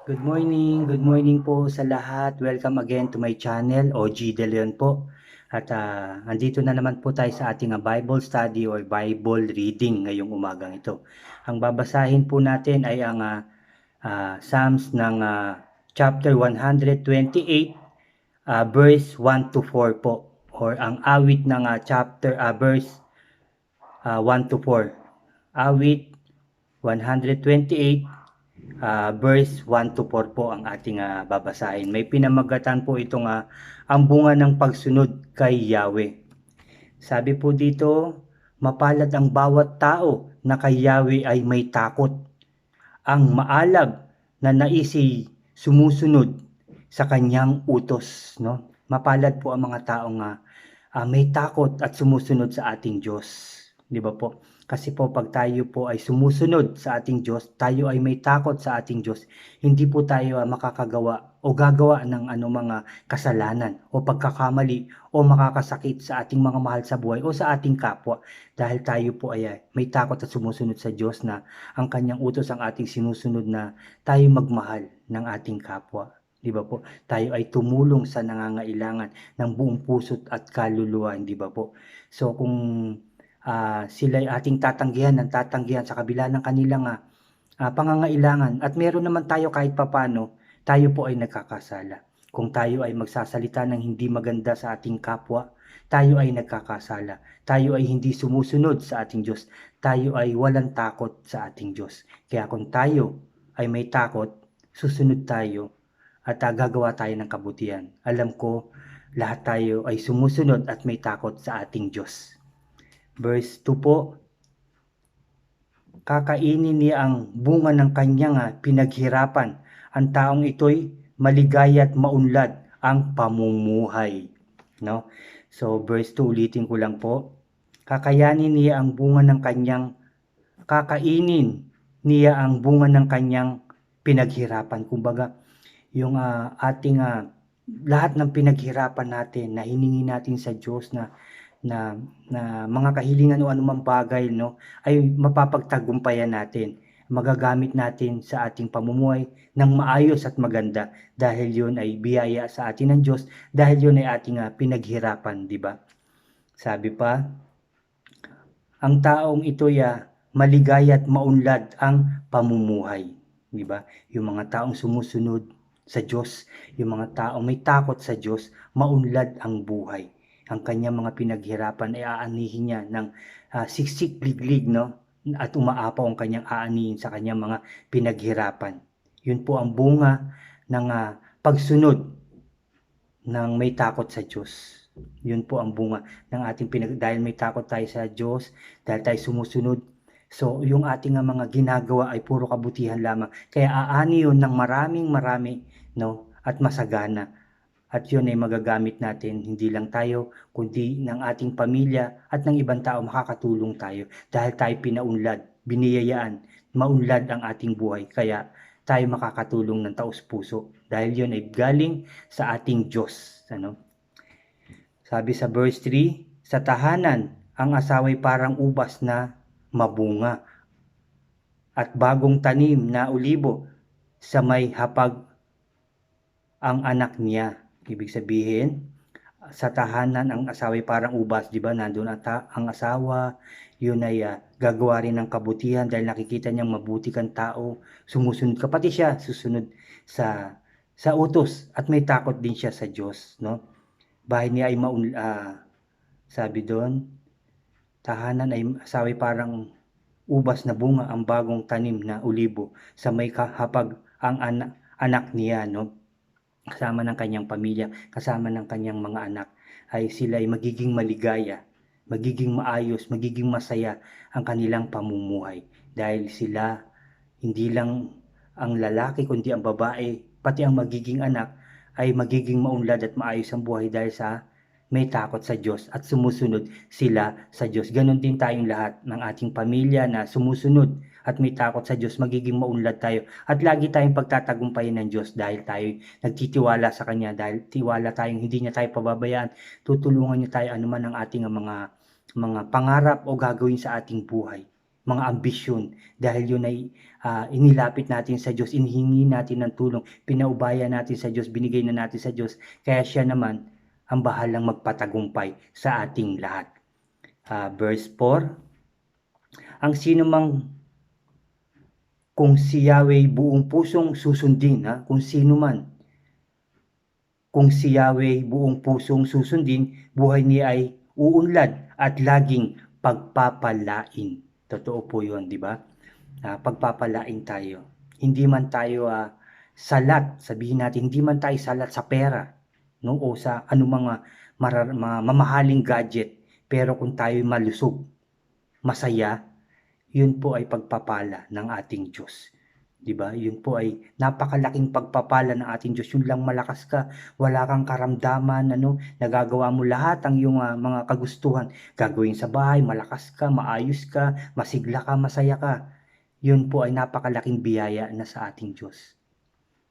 Good morning po sa lahat. Welcome again to my channel, OG De Leon po. At andito na naman po tayo sa ating Bible study or Bible reading ngayong umagang ito. Ang babasahin po natin ay ang Psalms ng chapter 128, verse 1 to 4 po. Or ang awit ng verse 1 to 4. Awit 128, verse 1 to 4 po ang ating babasahin. May pinamagatan po itong ang bunga ng pagsunod kay Yahweh. Sabi po dito, mapalad ang bawat tao na kay Yahweh ay may takot. Ang maalab na naisi sumusunod sa kanyang utos. No? Mapalad po ang mga taong may takot at sumusunod sa ating Diyos. Di ba po? Kasi po pag tayo po ay sumusunod sa ating Diyos, tayo ay may takot sa ating Diyos, hindi po tayo makakagawa o gagawa ng mga kasalanan o pagkakamali o makakasakit sa ating mga mahal sa buhay o sa ating kapwa. Dahil tayo po ay may takot at sumusunod sa Diyos na ang kanyang utos ang ating sinusunod na tayo magmahal ng ating kapwa. Di ba po? Tayo ay tumulong sa nangangailangan ng buong puso't at kaluluwa, di ba po? So kung sila ay ating tatanggihan sa kabila ng kanilang pangangailangan at meron naman tayo kahit papano, tayo po ay nagkakasala. Kung tayo ay magsasalita ng hindi maganda sa ating kapwa, tayo ay nagkakasala. Tayo ay hindi sumusunod sa ating Diyos. Tayo ay walang takot sa ating Diyos. Kaya kung tayo ay may takot, susunod tayo at gagawa tayo ng kabutihan. Alam ko, lahat tayo ay sumusunod at may takot sa ating Diyos. Verse 2 po, kakainin niya ang bunga ng kanyang pinaghirapan. Ang taong ito'y maligaya at maunlad ang pamumuhay. No? So verse 2, ulitin ko lang po. Kakainin niya ang bunga ng kanyang, kakainin niya ang bunga ng kanyang pinaghirapan. Kumbaga, yung ating lahat ng pinaghirapan natin na hiningi natin sa Diyos na na mga kahilingan o anumang bagay, no, ay mapapagtagumpayan natin. Magagamit natin sa ating pamumuhay ng maayos at maganda dahil yun ay biyaya sa atin ng Diyos, dahil yun ay ating pinaghirapan, di ba? Sabi pa, ang taong ito'y maligaya at maunlad ang pamumuhay, di ba? Yung mga taong sumusunod sa Diyos, yung mga taong may takot sa Diyos, maunlad ang buhay. Ang kanyang mga pinaghirapan ay aanihin niya ng siksik liglig, no? At umaapaw ang kanyang aanihin sa kanyang mga pinaghirapan. Yun po ang bunga ng pagsunod ng may takot sa Diyos. Yun po ang bunga ng ating dahil may takot tayo sa Diyos, dahil tayo sumusunod. So, yung ating mga ginagawa ay puro kabutihan lamang. Kaya aani yun ng marami, no? At masagana. At yun ay magagamit natin, hindi lang tayo, kundi ng ating pamilya at ng ibang tao makakatulong tayo. Dahil tayo pinaunlad, biniyayaan, maunlad ang ating buhay. Kaya tayo makakatulong ng taos puso. Dahil yun ay galing sa ating Diyos. Ano? Sabi sa verse 3, sa tahanan, ang asawa'y parang ubas na mabunga at bagong tanim na ulibo sa may hapag ang anak niya. Ibig sabihin, sa tahanan ang asawa ay parang ubas, di ba? Nandun ang asawa, yun ay gagawa rin ng kabutihan dahil nakikita niyang mabuti kang tao, sumusunod ka, pati siya susunod sa utos at may takot din siya sa Diyos, no? Bahay niya ay sabi doon, tahanan ay asawa ay parang ubas na bunga ang bagong tanim na ulibo sa may hapag ang anak niya, no? Kasama ng kanyang pamilya, kasama ng kanyang mga anak, ay sila ay magiging maligaya, magiging maayos, magiging masaya ang kanilang pamumuhay. Dahil sila, hindi lang ang lalaki kundi ang babae, pati ang magiging anak, ay magiging maunlad at maayos ang buhay dahil sa may takot sa Diyos at sumusunod sila sa Diyos. Ganon din tayong lahat ng ating pamilya na sumusunod at may takot sa Diyos, magiging maunlad tayo at lagi tayong pagtatagumpayan ng Diyos dahil tayo nagtitiwala sa Kanya, dahil tiwala tayong hindi niya tayo pababayaan, tutulungan niya tayo anuman ang ating mga pangarap o gagawin sa ating buhay. mga ambisyon, dahil yun ay inilapit natin sa Diyos, inihingi natin ng tulong, pinaubaya natin sa Diyos, binigay na natin sa Diyos, kaya siya naman ang bahalang magpatagumpay sa ating lahat. Verse 4, ang sino mang kung si Yahweh buong pusong susundin, kung sino man, kung si Yahweh buong pusong susundin, buhay niya ay uunlad at laging pagpapalain. Totoo po yun, di ba? Pagpapalain tayo. Hindi man tayo salat, sabihin natin, hindi man tayo salat sa pera, no? O sa anumang mamahaling gadget. Pero kung tayo malusog, masaya, yun po ay pagpapala ng ating Diyos. 'Di ba? Yun po ay napakalaking pagpapala ng ating Diyos. Yun lang malakas ka, wala kang karamdaman, nagagawa mo lahat ang iyong mga kagustuhan. Gagawin sa bahay, malakas ka, maayos ka, masigla ka, masaya ka. Yun po ay napakalaking biyaya na sa ating Diyos.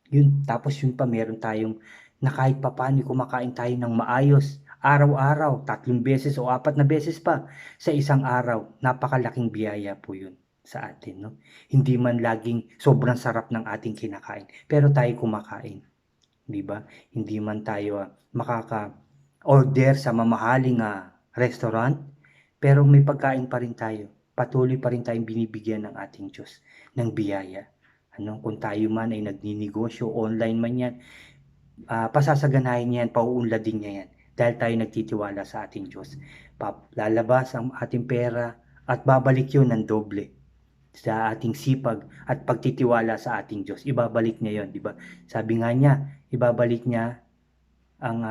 Yun, tapos yun pa meron tayong na kahit papaano kumakain tayo ng maayos, araw-araw, 3 beses o 4 na beses pa sa isang araw. Napakalaking biyaya po yun sa atin, no? Hindi man laging sobrang sarap ng ating kinakain, pero tayo kumakain, di ba? Hindi man tayo makaka-order sa mamahaling restaurant, pero may pagkain pa rin tayo. Patuloy pa rin tayong binibigyan ng ating Diyos ng biyaya. Kung tayo man ay nagninegosyo, online man yan, pasasaganahin niya yan, pauunladin niya yan. Dahil tayo nagtitiwala sa ating Diyos. Lalabas ang ating pera at babalik yun ng doble sa ating sipag at pagtitiwala sa ating Diyos. Ibabalik niya yon, di ba? Sabi nga niya, ibabalik niya ang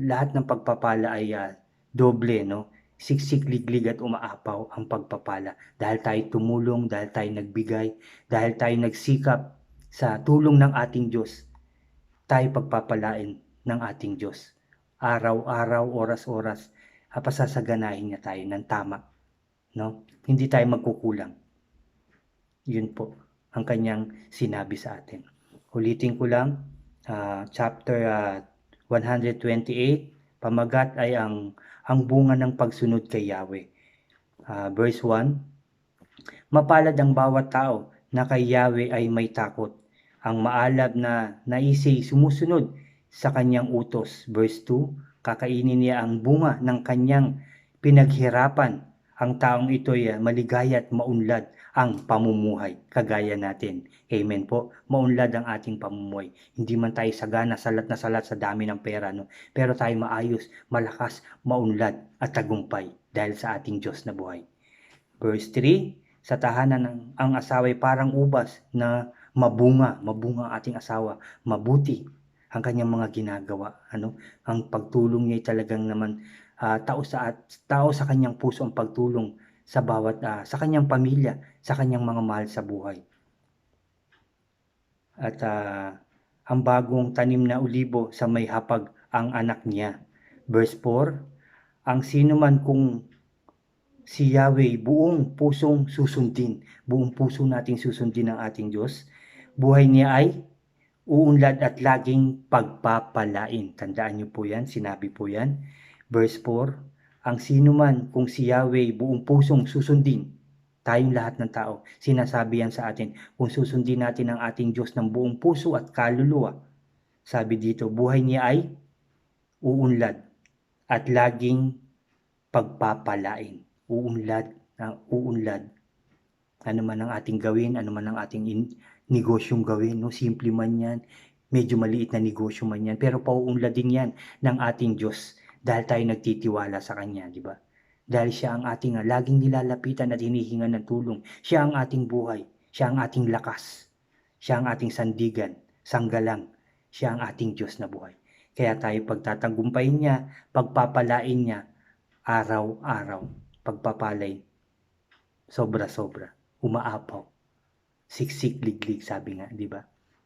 lahat ng pagpapala ay doble, no? Siksik, liglig at umaapaw ang pagpapala. Dahil tayo tumulong, dahil tayo nagbigay, dahil tayo nagsikap sa tulong ng ating Diyos, tayo pagpapalain ng ating Diyos. Araw-araw, oras-oras, pasasaganahin niya tayo ng tama, no? Hindi tayo magkukulang. Yun po ang kanyang sinabi sa atin. Ulitin ko lang, chapter 128, pamagat ay ang bunga ng pagsunod kay Yahweh. Verse 1, mapalad ang bawat tao na kay Yahweh ay may takot, ang maalab na naisay sumusunod sa kanyang utos. Verse 2, kakainin niya ang bunga ng kanyang pinaghirapan. Ang taong ito'y maligaya at maunlad ang pamumuhay, kagaya natin. Amen po. Maunlad ang ating pamumuhay. Hindi man tayo sagana, salat na salat sa dami ng pera, no? Pero tayo maayos, malakas, maunlad at tagumpay dahil sa ating Diyos na buhay. Verse 3, sa tahanan ang asawa'y parang ubas na mabunga ang ating asawa, mabuti ang kanyang mga ginagawa. Ang pagtulong niya talagang naman tao sa kanyang puso ang pagtulong sa bawat sa kanyang pamilya, sa kanyang mga mahal sa buhay. At ang bagong tanim na ulibo sa may hapag ang anak niya. Verse 4, ang sino man kung si Yahweh buong pusong susundin, buong puso nating susundin ang ating Diyos, buhay niya ay uunlad at laging pagpapalain. Tandaan niyo po yan, sinabi po yan. Verse 4, ang sino man kung si Yahweh buong pusong susundin, tayong lahat ng tao, sinasabi yan sa atin, kung susundin natin ang ating Diyos ng buong puso at kaluluwa, sabi dito, buhay niya ay uunlad at laging pagpapalain. Uunlad. Ano man ang ating gawin, ano man ang ating negosyong gawin, no? Simple man yan, medyo maliit na negosyo man yan, pero pauunladin yan ng ating Diyos dahil tayo nagtitiwala sa Kanya, di ba? Dahil siya ang ating laging nilalapitan at hinihingan ng tulong. Siya ang ating buhay, siya ang ating lakas, siya ang ating sandigan, sanggalang, siya ang ating Diyos na buhay. Kaya tayo pagtatagumpayin niya, pagpapalain niya, araw-araw, pagpapalay, sobra-sobra, umaapaw, siksik, liglig, sabi nga, di ba?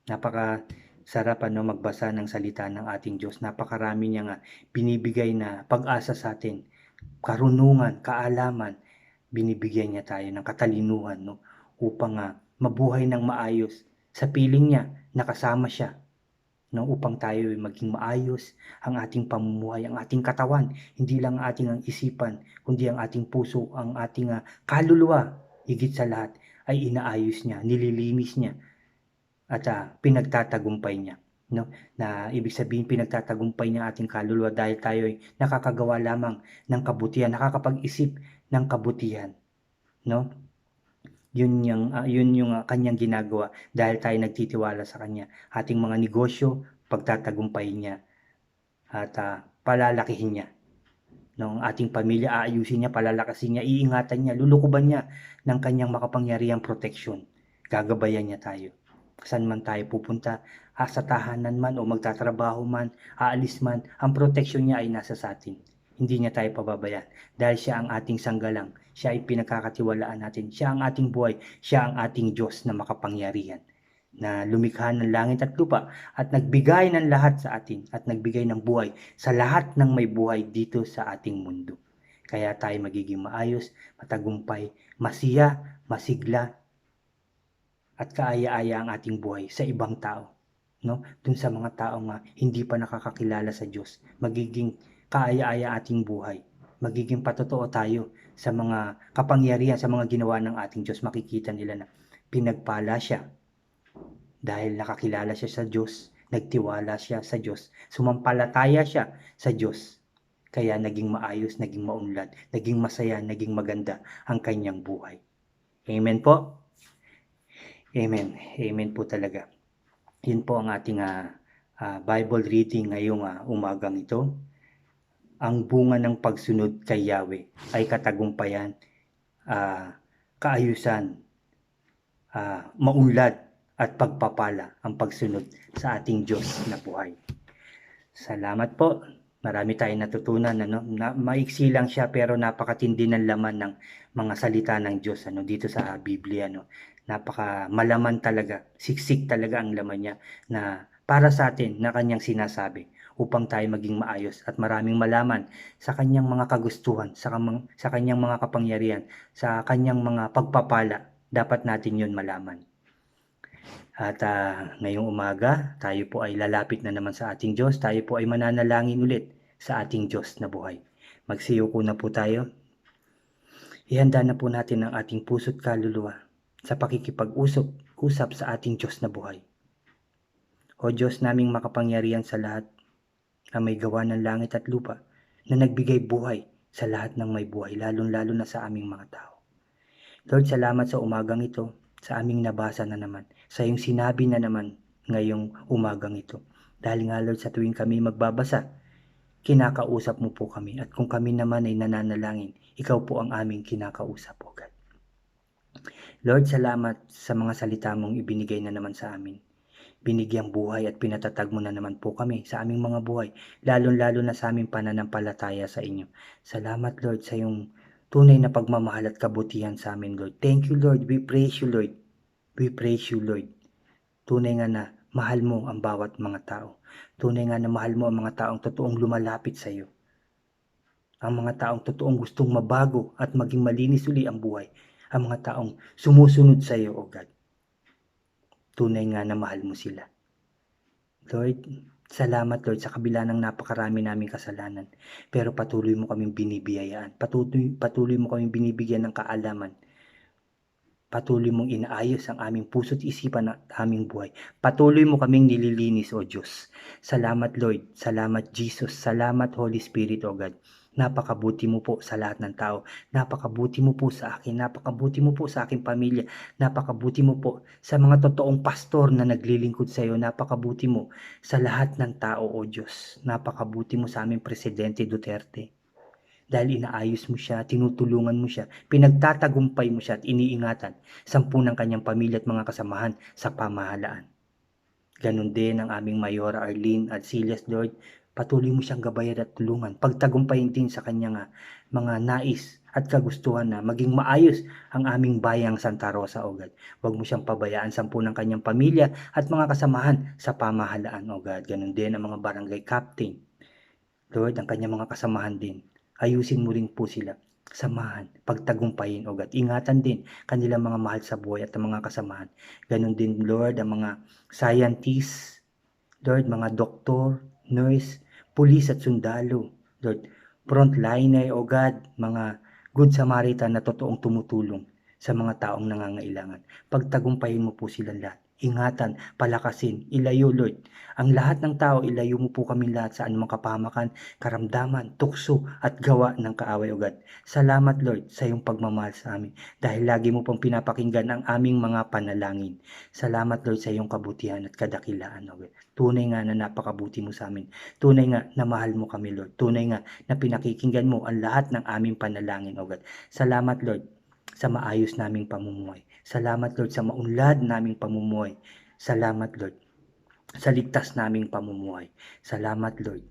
Napaka-sarap magbasa ng salita ng ating Diyos. Napakarami niya nga binibigay na pag-asa sa atin, karunungan, kaalaman, binibigyan niya tayo ng katalinuhan, no? Upang mabuhay ng maayos. Sa piling niya, nakasama siya, no? Upang tayo maging maayos ang ating pamumuhay, ang ating katawan, hindi lang ang ating isipan, kundi ang ating puso, ang ating kaluluwa, higit sa lahat ay inaayos niya, nililinis niya, at pinagtatagumpay niya. No? Na ibig sabihin pinagtatagumpay niya ating kaluluwa dahil tayo ay nakakagawa lamang ng kabutihan, nakakapag-isip ng kabutihan. No? Yun yung kanyang ginagawa dahil tayo nagtitiwala sa kanya. Ating mga negosyo, pagtatagumpayin niya at palalakihin niya. No, ating pamilya, aayusin niya, palalakasin niya, iingatan niya, lulukuban niya ng kanyang makapangyarihang proteksyon. Gagabayan niya tayo. Saan man tayo pupunta, sa tahanan man o magtatrabaho man, aalis man, ang proteksyon niya ay nasa sa atin. Hindi niya tayo pababayaan dahil siya ang ating sanggalang, siya ay pinagkakatiwalaan natin, siya ang ating buhay, siya ang ating Diyos na makapangyarihan, na lumikha ng langit at lupa at nagbigay ng lahat sa atin at nagbigay ng buhay sa lahat ng may buhay dito sa ating mundo. Kaya tayo magiging maayos, matagumpay, masiya, masigla, at kaaya-aya ang ating buhay sa ibang tao. No? Dun sa mga taong hindi pa nakakakilala sa Diyos, magiging kaaya-aya ating buhay. Magiging patotoo tayo sa mga kapangyarihan, sa mga ginawa ng ating Diyos. Makikita nila na pinagpala siya dahil nakakilala siya sa Diyos, nagtiwala siya sa Diyos, sumampalataya siya sa Diyos. Kaya naging maayos, naging maunlad, naging masaya, naging maganda ang kanyang buhay. Amen po? Amen. Amen po talaga. Yun po ang ating Bible reading ngayong umagang ito. Ang bunga ng pagsunod kay Yahweh ay katagumpayan, kaayusan, maunlad at pagpapala ang pagsunod sa ating Diyos na buhay. Salamat po. Marami tayong natutunan. Maiksi lang siya pero napakatindi ng laman ng mga salita ng Diyos dito sa Biblia. Napaka malaman talaga. Siksik talaga ang laman niya na para sa atin na kanyang sinasabi upang tayo maging maayos at maraming malaman sa kanyang mga kagustuhan, sa kanyang mga kapangyarihan, sa kanyang mga pagpapala. Dapat natin yun malaman. At ngayong umaga, tayo po ay lalapit na naman sa ating Diyos. Tayo po ay mananalangin ulit sa ating Diyos na buhay. Magsiyuko na po tayo. Ihanda na po natin ang ating puso't kaluluwa sa pakikipag-usap sa ating Diyos na buhay. O Diyos naming makapangyarihan sa lahat, na may gawa ng langit at lupa, na nagbigay buhay sa lahat ng may buhay, lalong-lalo na sa aming mga tao. Lord, salamat sa umagang ito, sa aming nabasa na naman, sa iyong sinabi na naman ngayong umagang ito. Dahil nga Lord, sa tuwing kami magbabasa, kinakausap mo po kami. At kung kami naman ay nananalangin, ikaw po ang aming kinakausap, O God. Lord, salamat sa mga salita mong ibinigay na naman sa amin. Binigyang buhay at pinatatag mo na naman po kami sa aming mga buhay, lalong-lalo na sa aming pananampalataya sa inyo. Salamat Lord sa iyong tunay na pagmamahal at kabutihan sa amin, Lord. Thank you, Lord. We praise you, Lord. We praise you, Lord. Tunay nga na mahal mo ang bawat mga tao. Tunay nga na mahal mo ang mga taong totoong lumalapit sa iyo. Ang mga taong totoong gustong mabago at maging malinis uli ang buhay. Ang mga taong sumusunod sa iyo, O God. Tunay nga na mahal mo sila. Lord, salamat Lord sa kabila ng napakarami naming kasalanan. Pero patuloy mo kaming binibiyayaan. Patuloy mo kaming binibigyan ng kaalaman. Patuloy mong inaayos ang aming puso't isipan at aming buhay. Patuloy mo kaming nililinis, O Diyos. Salamat Lord. Salamat Jesus. Salamat Holy Spirit, O God. Napakabuti mo po sa lahat ng tao. Napakabuti mo po sa akin. Napakabuti mo po sa aking pamilya. Napakabuti mo po sa mga totoong pastor na naglilingkod sa iyo. Napakabuti mo sa lahat ng tao, O Diyos. Napakabuti mo sa aming Presidente Duterte. Dahil inaayos mo siya, tinutulungan mo siya, pinagtatagumpay mo siya at iniingatan 10 ng kanyang pamilya at mga kasamahan sa pamahalaan. Ganon din ang aming Mayora Arlene Arcillas, Lord. Patuloy mo siyang gabayan at tulungan. Pagtagumpayin din sa kanyang mga nais at kagustuhan na maging maayos ang aming bayang Santa Rosa, O God. Huwag mo siyang pabayaan 10 ng kanyang pamilya at mga kasamahan sa pamahalaan, O God. Ganon din ang mga barangay captain. Lord, ang kanyang mga kasamahan din. Ayusin mo rin po sila. Samahan, pagtagumpayin, O God. Ingatan din kanilang mga mahal sa buhay at ang mga kasamahan. Ganon din, Lord, ang mga scientists, Lord, mga doktor, nurse, pulis at sundalo, Lord, frontliner, O God, mga good Samaritan na totoong tumutulong sa mga taong nangangailangan. Pagtagumpayin mo po silang lahat. Ingatan, palakasin, ilayo Lord. Ang lahat ng tao, ilayo mo po kami lahat sa anumang kapahamakan, karamdaman, tukso at gawa ng kaaway o God. Salamat Lord sa iyong pagmamahal sa amin dahil lagi mo pong pinapakinggan ang aming mga panalangin. Salamat Lord sa iyong kabutihan at kadakilaan o God. Tunay nga na napakabuti mo sa amin. Tunay nga na mahal mo kami Lord. Tunay nga na pinakikinggan mo ang lahat ng aming panalangin o God. Salamat Lord sa maayos naming pamumuhay. Salamat Lord sa maunlad naming pamumuhay. Salamat Lord sa ligtas naming pamumuhay. Salamat Lord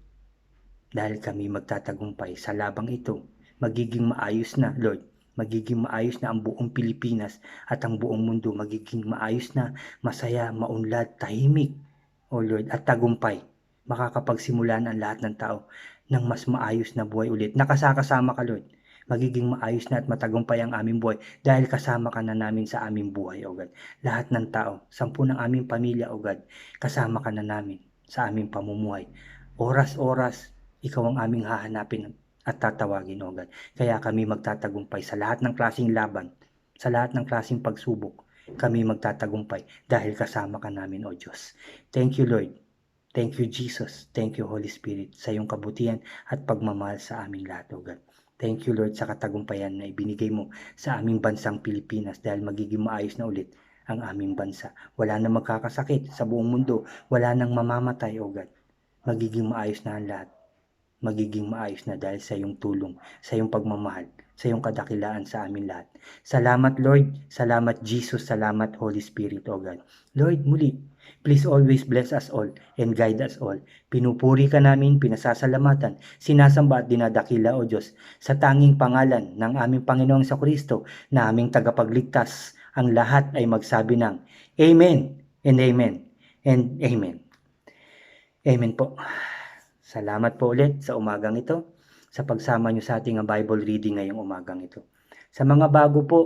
dahil kami magtatagumpay sa labang ito. Magiging maayos na Lord. Magiging maayos na ang buong Pilipinas at ang buong mundo. Magiging maayos na, masaya, maunlad, tahimik. O Lord, at tagumpay. Makakapagsimulan ang lahat ng tao ng mas maayos na buhay ulit. Nakasakasama ka Lord. Magiging maayos na at matagumpay ang aming buhay dahil kasama ka na namin sa aming buhay, O God. Lahat ng tao, 10 ng aming pamilya, O God, kasama ka na namin sa aming pamumuhay. Oras-oras, ikaw ang aming hahanapin at tatawagin, O God. Kaya kami magtatagumpay sa lahat ng klaseng laban, sa lahat ng klaseng pagsubok. Kami magtatagumpay dahil kasama ka namin, O Diyos. Thank you, Lord. Thank you, Jesus. Thank you, Holy Spirit, sa iyong kabutihan at pagmamahal sa aming lahat, O God. Thank you, Lord, sa katagumpayan na ibinigay mo sa aming bansang Pilipinas dahil magiging maayos na ulit ang aming bansa. Wala nang magkakasakit sa buong mundo. Wala nang mamamatay, O God. Magiging maayos na ang lahat. Magiging maayos na dahil sa iyong tulong, sa iyong pagmamahal, sa iyong kadakilaan sa amin lahat. Salamat, Lord. Salamat, Jesus. Salamat, Holy Spirit, O God. Lord, muli, please always bless us all and guide us all. Pinupuri ka namin, pinasasalamatan, sinasamba at dinadakila, O Diyos, sa tanging pangalan ng aming Panginoong Kristo na aming tagapagligtas. Ang lahat ay magsabi ng Amen and Amen and Amen. Amen po. Salamat po ulit sa umagang ito, sa pagsama nyo sa ating Bible reading ngayong umagang ito. Sa mga bago po,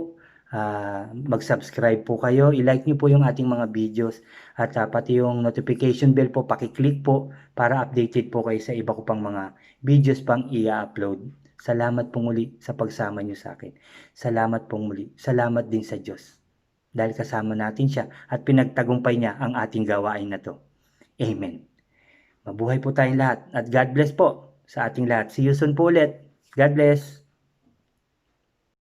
mag-subscribe po kayo, i-like nyo po yung ating mga videos at pati yung notification bell po, pakiclick po para updated po kayo sa iba ko pang mga videos pang i-upload. Salamat po muli sa pagsama nyo sa akin. Salamat po muli. Salamat din sa Diyos dahil kasama natin siya at pinagtagumpay niya ang ating gawain na to. Amen. Mabuhay po tayong lahat at God bless po sa ating lahat. See you soon po ulit. God bless.